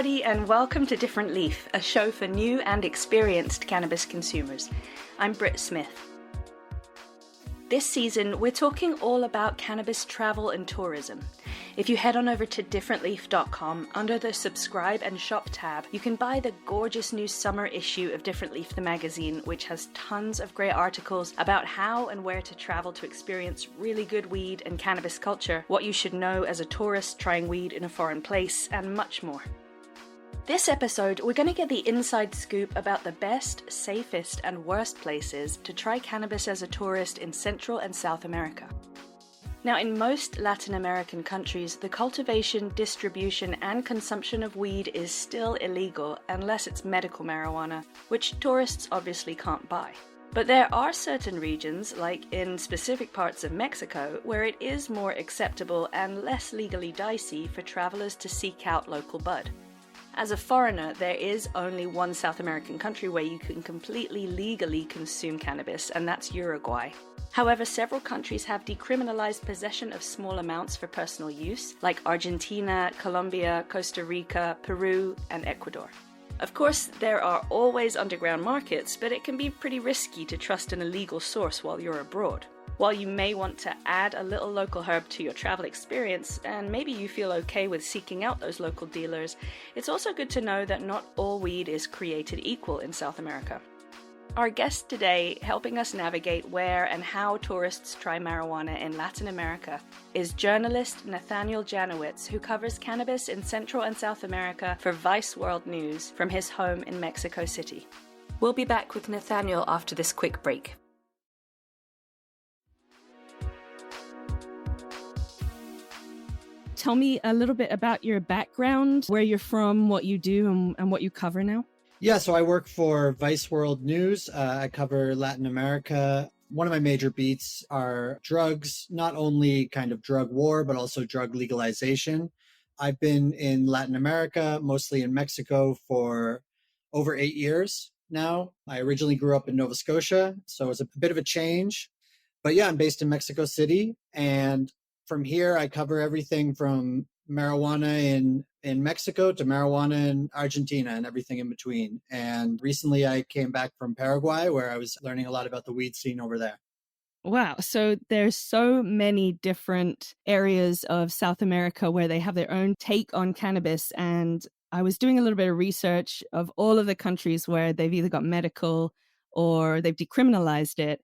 everybody, and welcome to Different Leaf, a show for new and experienced cannabis consumers. I'm Britt Smith. This season, we're talking all about cannabis travel and tourism. If you head on over to differentleaf.com, under the subscribe and shop tab, you can buy the gorgeous new summer issue of Different Leaf, the magazine, which has tons of great articles about how and where to travel to experience really good weed and cannabis culture, what you should know as a tourist trying weed in a foreign place, and much more. This episode, we're going to get the inside scoop about the best, safest, and worst places to try cannabis as a tourist in Central and South America. Now, in most Latin American countries, the cultivation, distribution, and consumption of weed is still illegal unless it's medical marijuana, which tourists obviously can't buy. But there are certain regions, like in specific parts of Mexico, where it is more acceptable and less legally dicey for travelers to seek out local bud. As a foreigner, there is only one South American country where you can completely legally consume cannabis, and that's Uruguay. However, several countries have decriminalized possession of small amounts for personal use, like Argentina, Colombia, Costa Rica, Peru, and Ecuador. Of course, there are always underground markets, but it can be pretty risky to trust an illegal source while you're abroad. While you may want to add a little local herb to your travel experience, and maybe you feel okay with seeking out those local dealers, it's also good to know that not all weed is created equal in South America. Our guest today, helping us navigate where and how tourists try marijuana in Latin America, is journalist Nathaniel Janowitz, who covers cannabis in Central and South America for Vice World News from his home in Mexico City. We'll be back with Nathaniel after this quick break. Tell me a little bit about your background, where you're from, what you do, and what you cover now. Yeah, so I work for Vice World News. I cover Latin America. One of my major beats are drugs, not only kind of drug war, but also drug legalization. I've been in Latin America, mostly in Mexico, for over 8 years now. I originally grew up in Nova Scotia, so it's a bit of a change. But yeah, I'm based in Mexico City, and from here, I cover everything from marijuana in Mexico to marijuana in Argentina and everything in between. And recently I came back from Paraguay, where I was learning a lot about the weed scene over there. Wow. So there's so many different areas of South America where they have their own take on cannabis. And I was doing a little bit of research of all of the countries where they've either got medical or they've decriminalized it.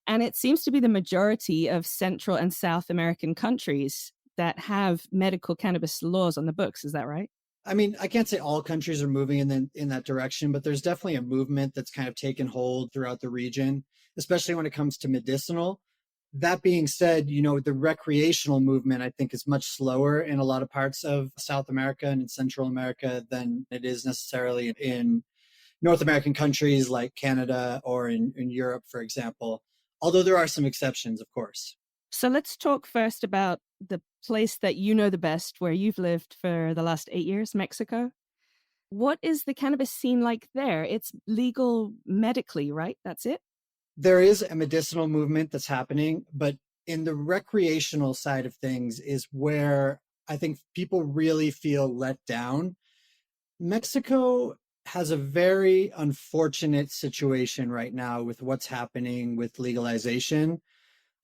And it seems to be the majority of Central and South American countries that have medical cannabis laws on the books. Is that right? I mean, I can't say all countries are moving in that direction, but there's definitely a movement that's kind of taken hold throughout the region, especially when it comes to medicinal. That being said, the recreational movement, I think, is much slower in a lot of parts of South America and in Central America than it is necessarily in North American countries like Canada or in Europe, for example. Although there are some exceptions, of course. So let's talk first about the place that you know the best, where you've lived for the last 8 years, Mexico. What is the cannabis scene like there? It's legal medically, right? That's it? There is a medicinal movement that's happening, but in the recreational side of things is where I think people really feel let down. Mexico has a very unfortunate situation right now with what's happening with legalization.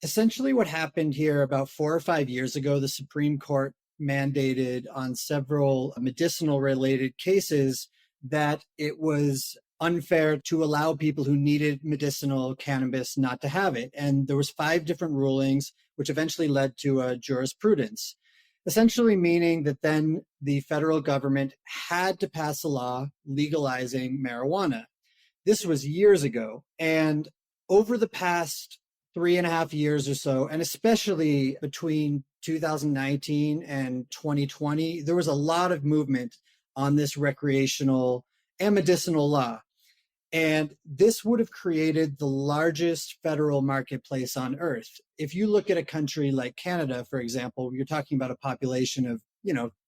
Essentially, what happened here about 4 or 5 years ago, the Supreme Court mandated on several medicinal related cases that it was unfair to allow people who needed medicinal cannabis not to have it. And there was 5 different rulings, which eventually led to a jurisprudence, essentially meaning that then the federal government had to pass a law legalizing marijuana. This was years ago. And over the past 3.5 years or so, and especially between 2019 and 2020, there was a lot of movement on this recreational and medicinal law. And this would have created the largest federal marketplace on earth. If you look at a country like Canada, for example, you're talking about a population of,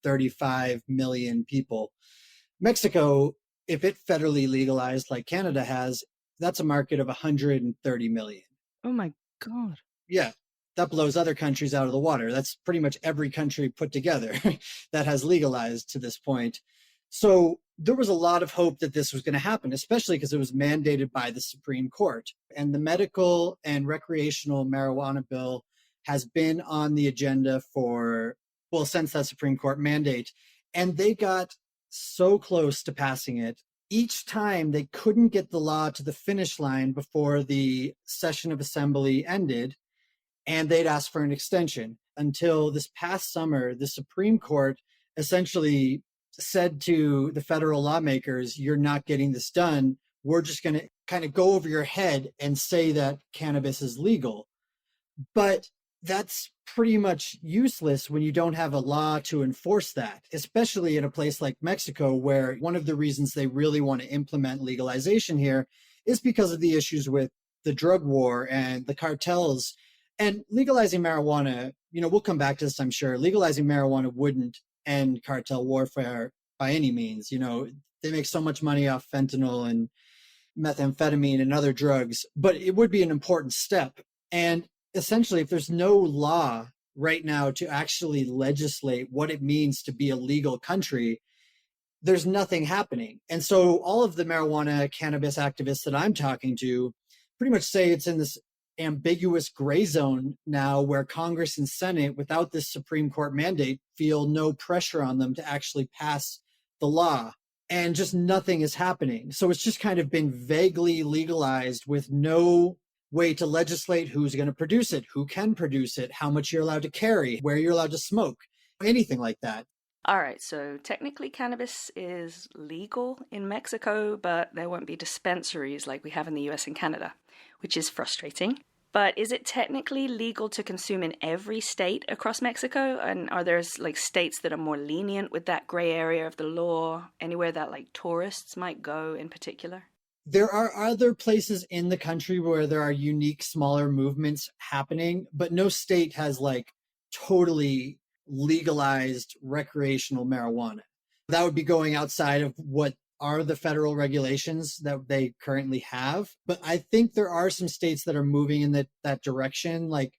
35 million people. Mexico, if it federally legalized like Canada has, that's a market of 130 million. Oh my God. Yeah, that blows other countries out of the water. That's pretty much every country put together that has legalized to this point. So there was a lot of hope that this was going to happen, especially because it was mandated by the Supreme Court. And the medical and recreational marijuana bill has been on the agenda for, well, since that Supreme Court mandate. And they got so close to passing it. Each time they couldn't get the law to the finish line before the session of assembly ended, and they'd ask for an extension until this past summer, the Supreme Court essentially said to the federal lawmakers, you're not getting this done. We're just going to kind of go over your head and say that cannabis is legal. But that's pretty much useless when you don't have a law to enforce that, especially in a place like Mexico, where one of the reasons they really want to implement legalization here is because of the issues with the drug war and the cartels. And legalizing marijuana, we'll come back to this, I'm sure. Legalizing marijuana wouldn't end cartel warfare by any means. They make so much money off fentanyl and methamphetamine and other drugs, but it would be an important step. And essentially, if there's no law right now to actually legislate what it means to be a legal country, there's nothing happening. And so all of the marijuana cannabis activists that I'm talking to pretty much say it's in this ambiguous gray zone now where Congress and Senate, without this Supreme Court mandate, feel no pressure on them to actually pass the law. And just nothing is happening. So it's just kind of been vaguely legalized with no way to legislate who's going to produce it, who can produce it, how much you're allowed to carry, where you're allowed to smoke, anything like that. All right, so technically cannabis is legal in Mexico, but there won't be dispensaries like we have in the US and Canada, which is frustrating. But is it technically legal to consume in every state across Mexico? And are there states that are more lenient with that gray area of the law, anywhere that tourists might go in particular? There are other places in the country where there are unique smaller movements happening, but no state has totally legalized recreational marijuana. That would be going outside of what are the federal regulations that they currently have. But I think there are some states that are moving in that direction. Like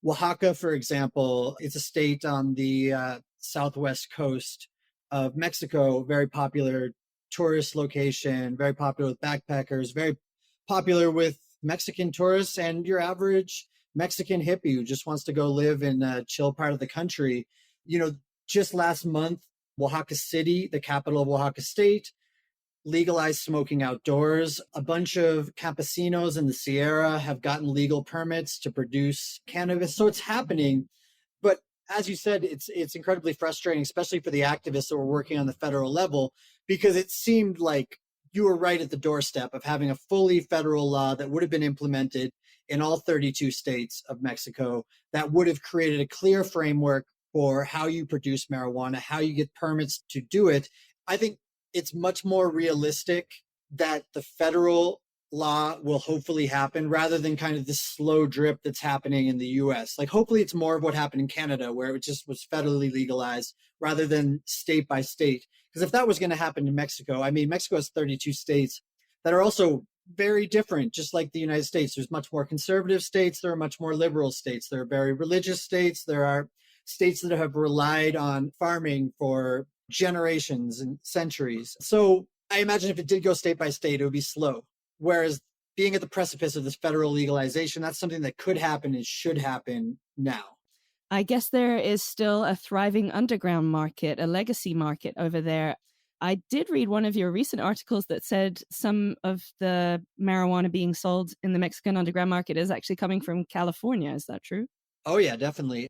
Oaxaca, for example, it's a state on the southwest coast of Mexico, very popular tourist location, very popular with backpackers, very popular with Mexican tourists and your average Mexican hippie who just wants to go live in a chill part of the country. Just last month, Oaxaca City, the capital of Oaxaca State, legalized smoking outdoors. A bunch of campesinos in the Sierra have gotten legal permits to produce cannabis. So it's happening. But as you said, it's incredibly frustrating, especially for the activists that were working on the federal level, because it seemed like you were right at the doorstep of having a fully federal law that would have been implemented in all 32 states of Mexico that would have created a clear framework for how you produce marijuana, how you get permits to do it. I think it's much more realistic that the federal law will hopefully happen rather than kind of this slow drip that's happening in the US. Hopefully it's more of what happened in Canada, where it just was federally legalized rather than state by state. Because if that was going to happen in Mexico, Mexico has 32 states that are also very different, just like the United States. There's much more conservative states. There are much more liberal states. There are very religious states. There are states that have relied on farming for generations and centuries. So I imagine if it did go state by state, it would be slow. Whereas being at the precipice of this federal legalization, that's something that could happen and should happen now. I guess there is still a thriving underground market, a legacy market over there. I did read one of your recent articles that said some of the marijuana being sold in the Mexican underground market is actually coming from California. Is that true? Oh, yeah, definitely.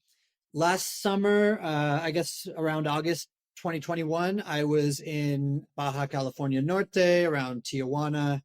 Last summer, I guess around August 2021, I was in Baja California Norte, around Tijuana,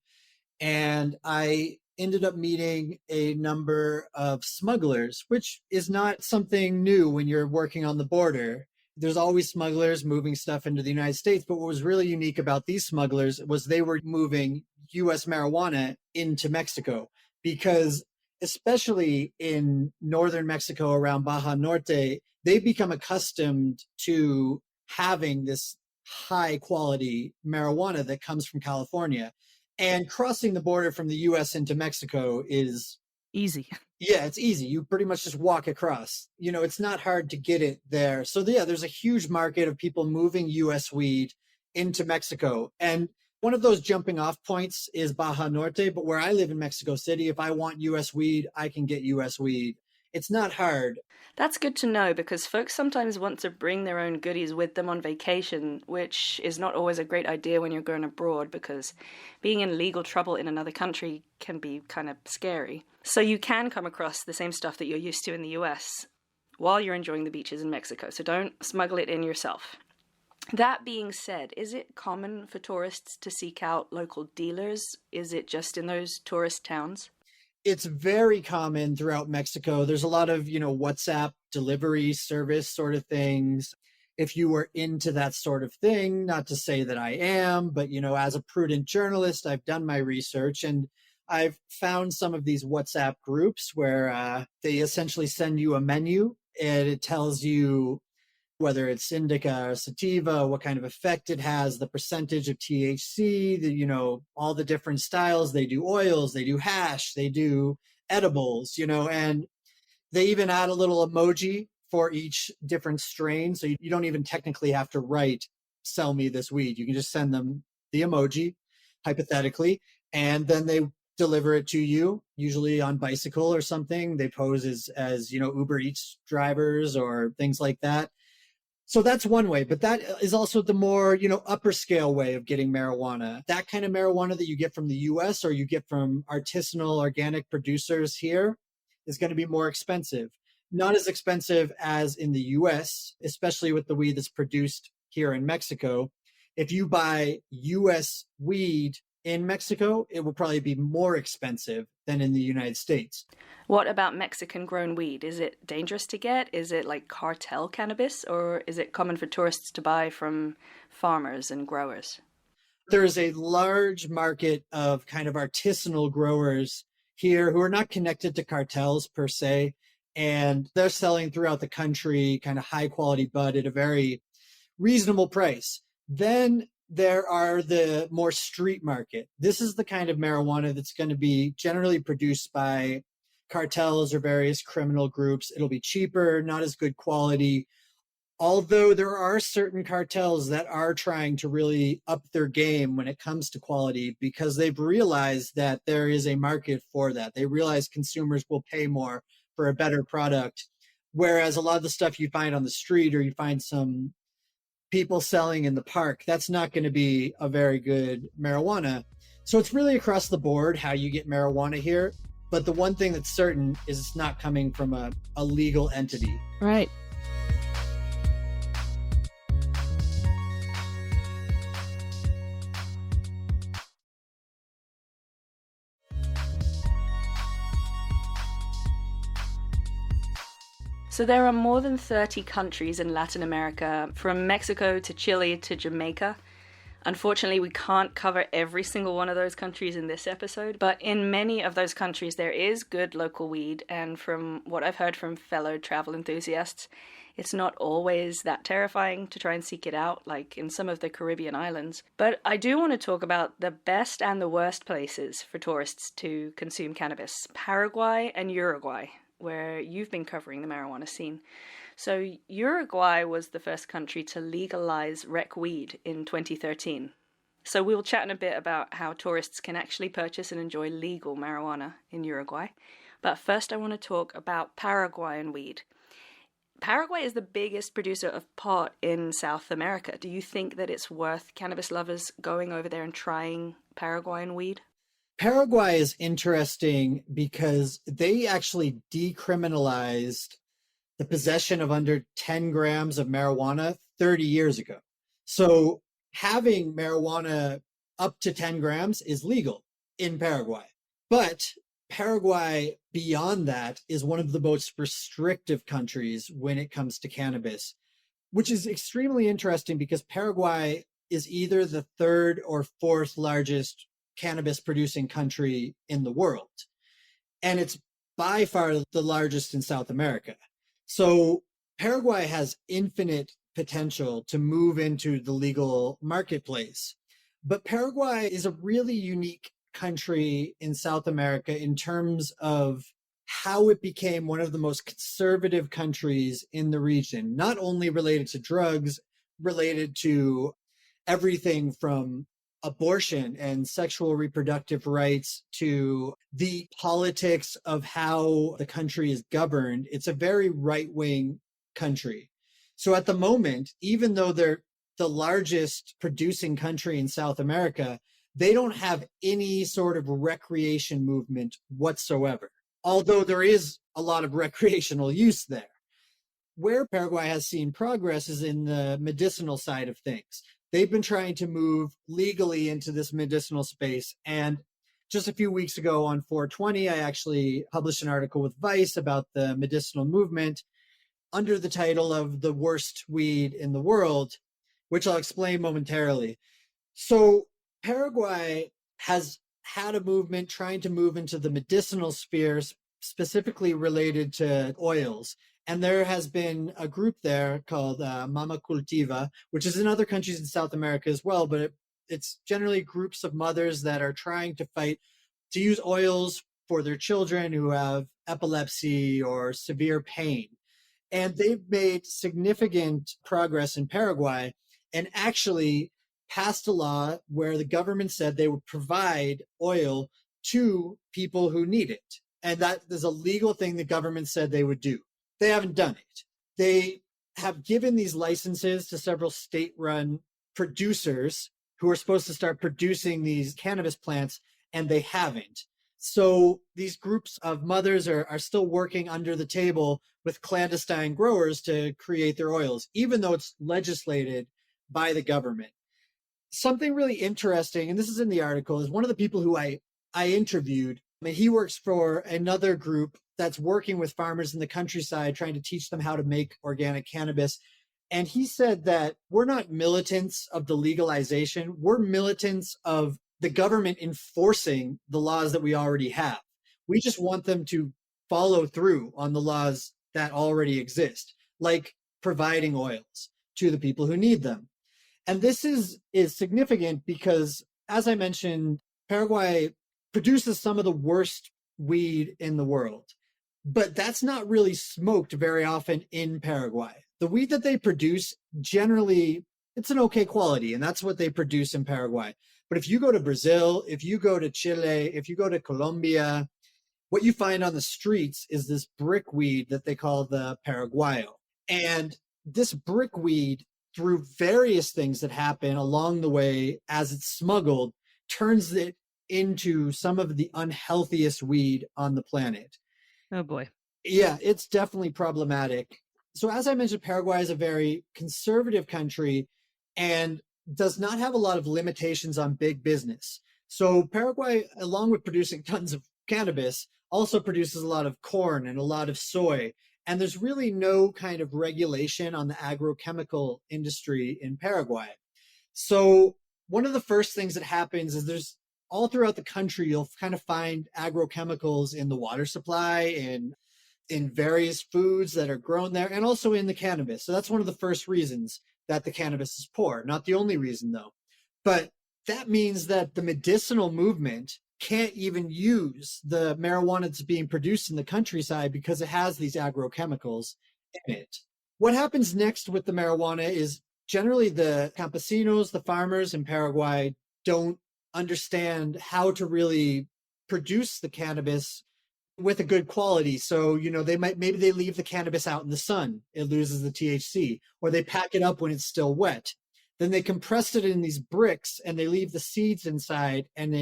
and I ended up meeting a number of smugglers, which is not something new when you're working on the border. There's always smugglers moving stuff into the United States, but what was really unique about these smugglers was they were moving US marijuana into Mexico, because especially in northern Mexico around Baja Norte, they've become accustomed to having this high quality marijuana that comes from California. And crossing the border from the US into Mexico is easy. Yeah, it's easy. You pretty much just walk across. It's not hard to get it there. So yeah, there's a huge market of people moving US weed into Mexico. And one of those jumping off points is Baja Norte, but where I live in Mexico City, if I want US weed, I can get US weed. It's not hard. That's good to know because folks sometimes want to bring their own goodies with them on vacation, which is not always a great idea when you're going abroad because being in legal trouble in another country can be kind of scary. So you can come across the same stuff that you're used to in the US while you're enjoying the beaches in Mexico, so don't smuggle it in yourself. That being said, is it common for tourists to seek out local dealers? Is it just in those tourist towns? It's very common throughout Mexico. There's a lot of, WhatsApp delivery service sort of things. If you were into that sort of thing, not to say that I am, but, as a prudent journalist, I've done my research and I've found some of these WhatsApp groups where they essentially send you a menu and it tells you whether it's indica or sativa, what kind of effect it has, the percentage of THC, all the different styles. They do oils, they do hash, they do edibles, and they even add a little emoji for each different strain. So you don't even technically have to write, sell me this weed. You can just send them the emoji, hypothetically, and then they deliver it to you, usually on bicycle or something. They pose as Uber Eats drivers or things like that. So that's one way, but that is also the more, upper scale way of getting marijuana. That kind of marijuana that you get from the US or you get from artisanal organic producers here is going to be more expensive. Not as expensive as in the US, especially with the weed that's produced here in Mexico. If you buy US weed in Mexico, it will probably be more expensive than in the United States. What about Mexican grown weed? Is it dangerous to get? Is it like cartel cannabis, or is it common for tourists to buy from farmers and growers? There is a large market of kind of artisanal growers here who are not connected to cartels per se, and they're selling throughout the country kind of high quality bud at a very reasonable price. Then there are the more street market. This is the kind of marijuana that's going to be generally produced by cartels or various criminal groups. It'll be cheaper, not as good quality. Although there are certain cartels that are trying to really up their game when it comes to quality because they've realized that there is a market for that. They realize consumers will pay more for a better product. Whereas a lot of the stuff you find on the street or you find some people selling in the park, that's not going to be a very good marijuana. So it's really across the board how you get marijuana here. But the one thing that's certain is it's not coming from a legal entity. Right. So there are more than 30 countries in Latin America, from Mexico to Chile to Jamaica. Unfortunately, we can't cover every single one of those countries in this episode, but in many of those countries there is good local weed, and from what I've heard from fellow travel enthusiasts, it's not always that terrifying to try and seek it out, like in some of the Caribbean islands. But I do want to talk about the best and the worst places for tourists to consume cannabis: Paraguay and Uruguay, where you've been covering the marijuana scene. So Uruguay was the first country to legalize rec weed in 2013. So we'll chat in a bit about how tourists can actually purchase and enjoy legal marijuana in Uruguay. But first I want to talk about Paraguayan weed. Paraguay is the biggest producer of pot in South America. Do you think that it's worth cannabis lovers going over there and trying Paraguayan weed? Paraguay is interesting because they actually decriminalized the possession of under 10 grams of marijuana 30 years ago. So having marijuana up to 10 grams is legal in Paraguay. But Paraguay, beyond that, is one of the most restrictive countries when it comes to cannabis, which is extremely interesting because Paraguay is either the third or fourth largest cannabis producing country in the world. And it's by far the largest in South America. So Paraguay has infinite potential to move into the legal marketplace. But Paraguay is a really unique country in South America in terms of how it became one of the most conservative countries in the region, not only related to drugs, related to everything from abortion and sexual reproductive rights to the politics of how the country is governed. It's a very right-wing country. So at the moment, even though they're the largest producing country in South America, they don't have any sort of recreation movement whatsoever, although there is a lot of recreational use there. Where Paraguay has seen progress is in the medicinal side of things. They've been trying to move legally into this medicinal space. And just a few weeks ago on 420, I actually published an article with Vice about the medicinal movement under the title of The Worst Weed in the World, which I'll explain momentarily. So Paraguay has had a movement trying to move into the medicinal spheres, specifically related to oils. And there has been a group there called Mama Cultiva, which is in other countries in South America as well, but it's generally groups of mothers that are trying to fight to use oils for their children who have epilepsy or severe pain. And they've made significant progress in Paraguay and actually passed a law where the government said they would provide oil to people who need it. And that is a legal thing the government said they would do. They haven't done it. They have given these licenses to several state-run producers who are supposed to start producing these cannabis plants, and they haven't. So these groups of mothers are still working under the table with clandestine growers to create their oils, even though it's legislated by the government. Something really interesting, and this is in the article, is one of the people who I interviewed. I mean, he works for another group that's working with farmers in the countryside, trying to teach them how to make organic cannabis. And he said that we're not militants of the legalization. We're militants of the government enforcing the laws that we already have. We just want them to follow through on the laws that already exist, like providing oils to the people who need them. And this is significant because, as I mentioned, Paraguay produces some of the worst weed in the world. But that's not really smoked very often in Paraguay. The weed that they produce, generally, it's an okay quality, and that's what they produce in Paraguay. But if you go to Brazil, if you go to Chile, if you go to Colombia, what you find on the streets is this brick weed that they call the Paraguayo. And this brick weed, through various things that happen along the way as it's smuggled, turns it into some of the unhealthiest weed on the planet. Oh boy. Yeah, it's definitely problematic. So as I mentioned, Paraguay is a very conservative country and does not have a lot of limitations on big business. So Paraguay, along with producing tons of cannabis, also produces a lot of corn and a lot of soy. And there's really no kind of regulation on the agrochemical industry in Paraguay. So one of the first things that happens is there's all throughout the country, you'll kind of find agrochemicals in the water supply and in various foods that are grown there, and also in the cannabis. So that's one of the first reasons that the cannabis is poor. Not the only reason, though. But that means that the medicinal movement can't even use the marijuana that's being produced in the countryside because it has these agrochemicals in it. What happens next with the marijuana is generally the campesinos, the farmers in Paraguay, don't understand how to really produce the cannabis with a good quality. So, maybe they leave the cannabis out in the sun, it loses the THC, or they pack it up when it's still wet. Then they compress it in these bricks and they leave the seeds inside, and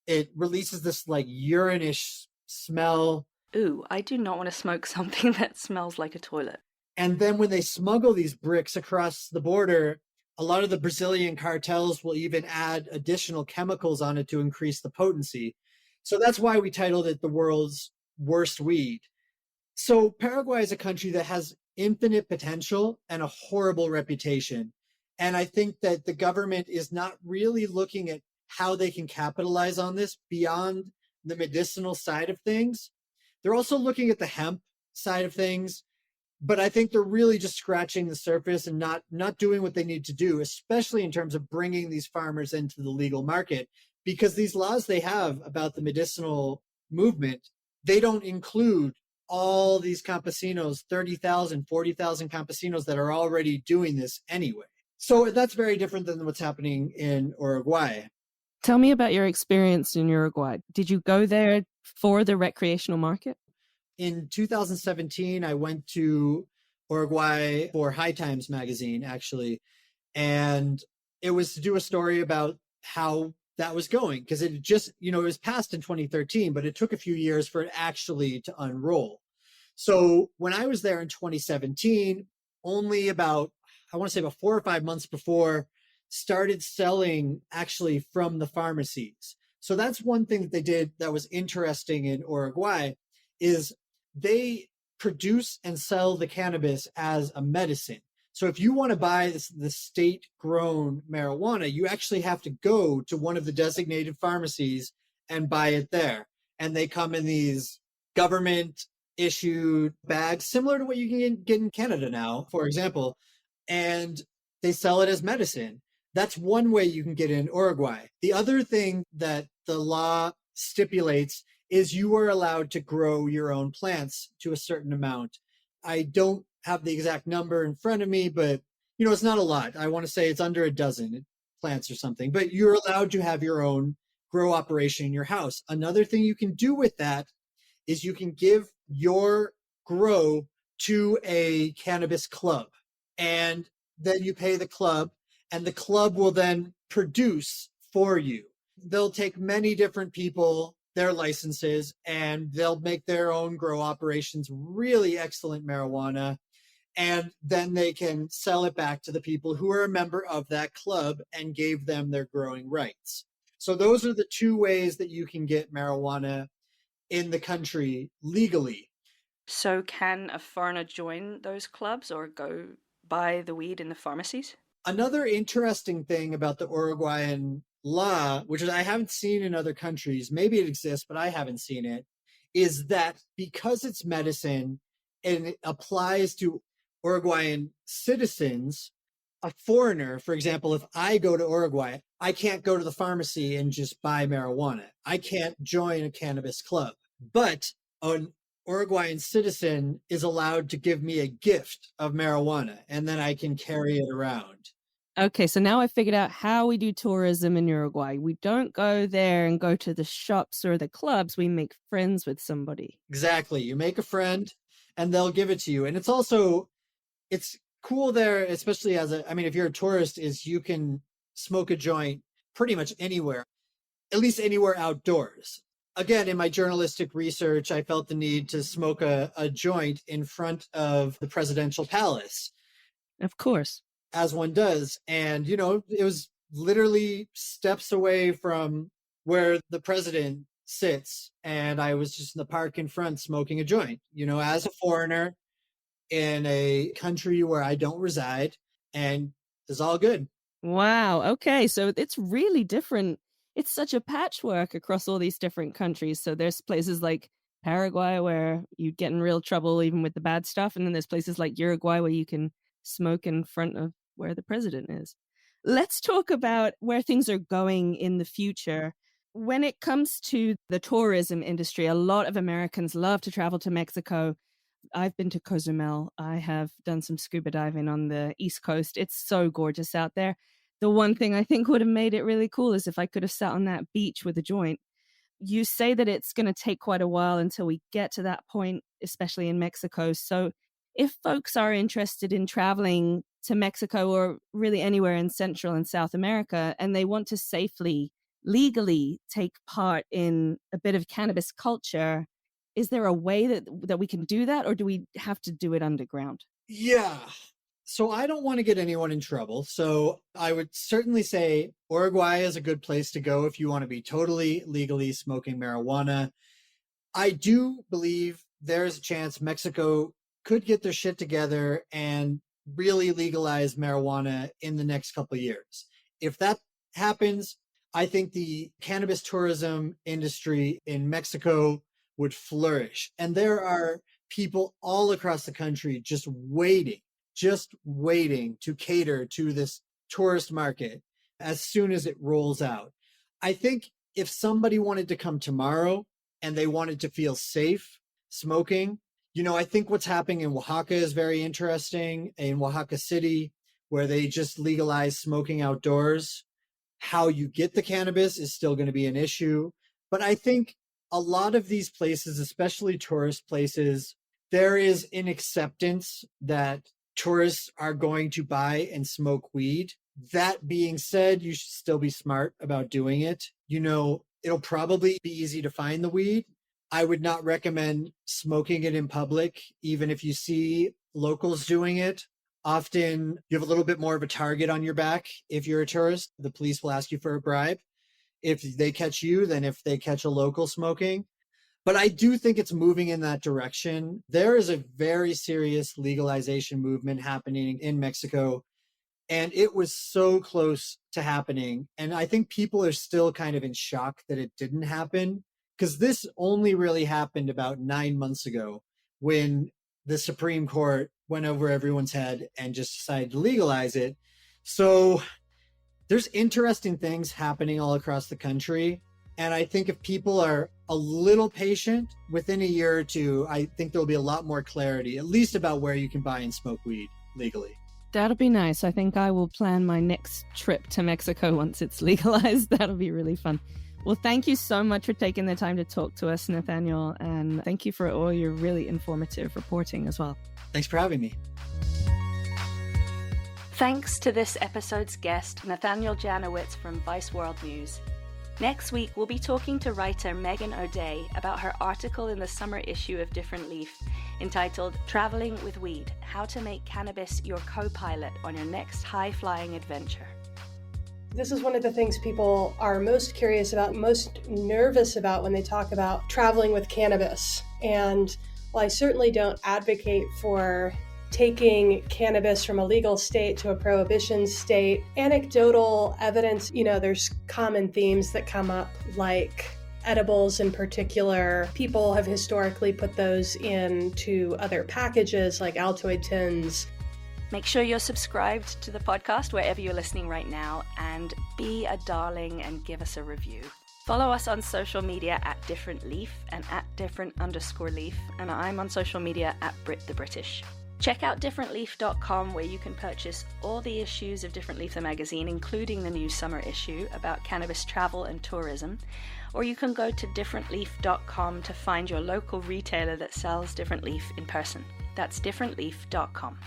it releases this like urine-ish smell. Ooh, I do not want to smoke something that smells like a toilet. And then when they smuggle these bricks across the border, a lot of the Brazilian cartels will even add additional chemicals on it to increase the potency. So that's why we titled it The World's Worst Weed. So Paraguay is a country that has infinite potential and a horrible reputation. And I think that the government is not really looking at how they can capitalize on this beyond the medicinal side of things. They're also looking at the hemp side of things, but I think they're really just scratching the surface and not doing what they need to do, especially in terms of bringing these farmers into the legal market, because these laws they have about the medicinal movement, they don't include all these campesinos, 30,000, 40,000 campesinos that are already doing this anyway. So that's very different than what's happening in Uruguay. Tell me about your experience in Uruguay. Did you go there for the recreational market? In 2017, I went to Uruguay for High Times magazine, actually. And it was to do a story about how that was going, because it just, it was passed in 2013, but it took a few years for it actually to unroll. So when I was there in 2017, only about, I want to say about 4 or 5 months before, started selling actually from the pharmacies. So that's one thing that they did that was interesting in Uruguay is they produce and sell the cannabis as a medicine. So if you want to buy the state-grown marijuana, you actually have to go to one of the designated pharmacies and buy it there. And they come in these government-issued bags, similar to what you can get in Canada now, for example, and they sell it as medicine. That's one way you can get in Uruguay. The other thing that the law stipulates is you are allowed to grow your own plants to a certain amount. I don't have the exact number in front of me, but it's not a lot. I want to say it's under a dozen plants or something, but you're allowed to have your own grow operation in your house. Another thing you can do with that is you can give your grow to a cannabis club, and then you pay the club, and the club will then produce for you. They'll take many different people, their licenses, and they'll make their own grow operations, really excellent marijuana. And then they can sell it back to the people who are a member of that club and gave them their growing rights. So those are the two ways that you can get marijuana in the country legally. So can a foreigner join those clubs or go buy the weed in the pharmacies? Another interesting thing about the Uruguayan law, which I haven't seen in other countries, maybe it exists, but I haven't seen it, is that because it's medicine and it applies to Uruguayan citizens, a foreigner, for example, if I go to Uruguay, I can't go to the pharmacy and just buy marijuana. I can't join a cannabis club. But an Uruguayan citizen is allowed to give me a gift of marijuana, and then I can carry it around. Okay, so now I figured out how we do tourism in Uruguay. We don't go there and go to the shops or the clubs. We make friends with somebody. Exactly. You make a friend and they'll give it to you. And it's cool there, especially if you're a tourist, is you can smoke a joint pretty much anywhere, at least anywhere outdoors. Again, in my journalistic research, I felt the need to smoke a joint in front of the presidential palace. Of course. As one does. And, it was literally steps away from where the president sits. And I was just in the park in front smoking a joint, as a foreigner in a country where I don't reside, and it's all good. Wow. Okay. So it's really different. It's such a patchwork across all these different countries. So there's places like Paraguay where you get in real trouble even with the bad stuff. And then there's places like Uruguay where you can smoke in front of where the president is. Let's talk about where things are going in the future. When it comes to the tourism industry, a lot of Americans love to travel to Mexico. I've been to Cozumel. I have done some scuba diving on the East Coast. It's so gorgeous out there. The one thing I think would have made it really cool is if I could have sat on that beach with a joint. You say that it's going to take quite a while until we get to that point, especially in Mexico. So if folks are interested in traveling to Mexico or really anywhere in Central and South America, and they want to safely, legally take part in a bit of cannabis culture, is there a way that we can do that, or do we have to do it underground? Yeah. So I don't want to get anyone in trouble. So I would certainly say Uruguay is a good place to go if you want to be totally legally smoking marijuana. I do believe there's a chance Mexico could get their shit together and really legalize marijuana in the next couple of years. If that happens, I think the cannabis tourism industry in Mexico would flourish. And there are people all across the country just waiting to cater to this tourist market as soon as it rolls out. I think if somebody wanted to come tomorrow and they wanted to feel safe smoking, I think what's happening in Oaxaca is very interesting. In Oaxaca City, where they just legalize smoking outdoors. How you get the cannabis is still going to be an issue. But I think a lot of these places, especially tourist places, there is an acceptance that tourists are going to buy and smoke weed. That being said, you should still be smart about doing it. You know, it'll probably be easy to find the weed. I would not recommend smoking it in public, even if you see locals doing it. Often you have a little bit more of a target on your back. If you're a tourist, the police will ask you for a bribe. If they catch you, than if they catch a local smoking. But I do think it's moving in that direction. There is a very serious legalization movement happening in Mexico, and it was so close to happening. And I think people are still kind of in shock that it didn't happen, because this only really happened about 9 months ago when the Supreme Court went over everyone's head and just decided to legalize it. So there's interesting things happening all across the country. And I think if people are a little patient, within a year or two, I think there'll be a lot more clarity, at least about where you can buy and smoke weed legally. That'll be nice. I think I will plan my next trip to Mexico once it's legalized. That'll be really fun. Well, thank you so much for taking the time to talk to us, Nathaniel. And thank you for all your really informative reporting as well. Thanks for having me. Thanks to this episode's guest, Nathaniel Janowitz from Vice World News. Next week, we'll be talking to writer Megan O'Day about her article in the summer issue of Different Leaf entitled Traveling with Weed, How to Make Cannabis Your Co-Pilot on Your Next High-Flying Adventure. This is one of the things people are most curious about, most nervous about when they talk about traveling with cannabis. And while I certainly don't advocate for taking cannabis from a legal state to a prohibition state, anecdotal evidence, there's common themes that come up, like edibles in particular. People have historically put those into other packages like Altoid tins. Make sure you're subscribed to the podcast wherever you're listening right now, and be a darling and give us a review. Follow us on social media at Different Leaf and at different_leaf, and I'm on social media at Brit the British. Check out differentleaf.com, where you can purchase all the issues of Different Leaf the magazine, including the new summer issue about cannabis travel and tourism. Or you can go to differentleaf.com to find your local retailer that sells Different Leaf in person. That's differentleaf.com.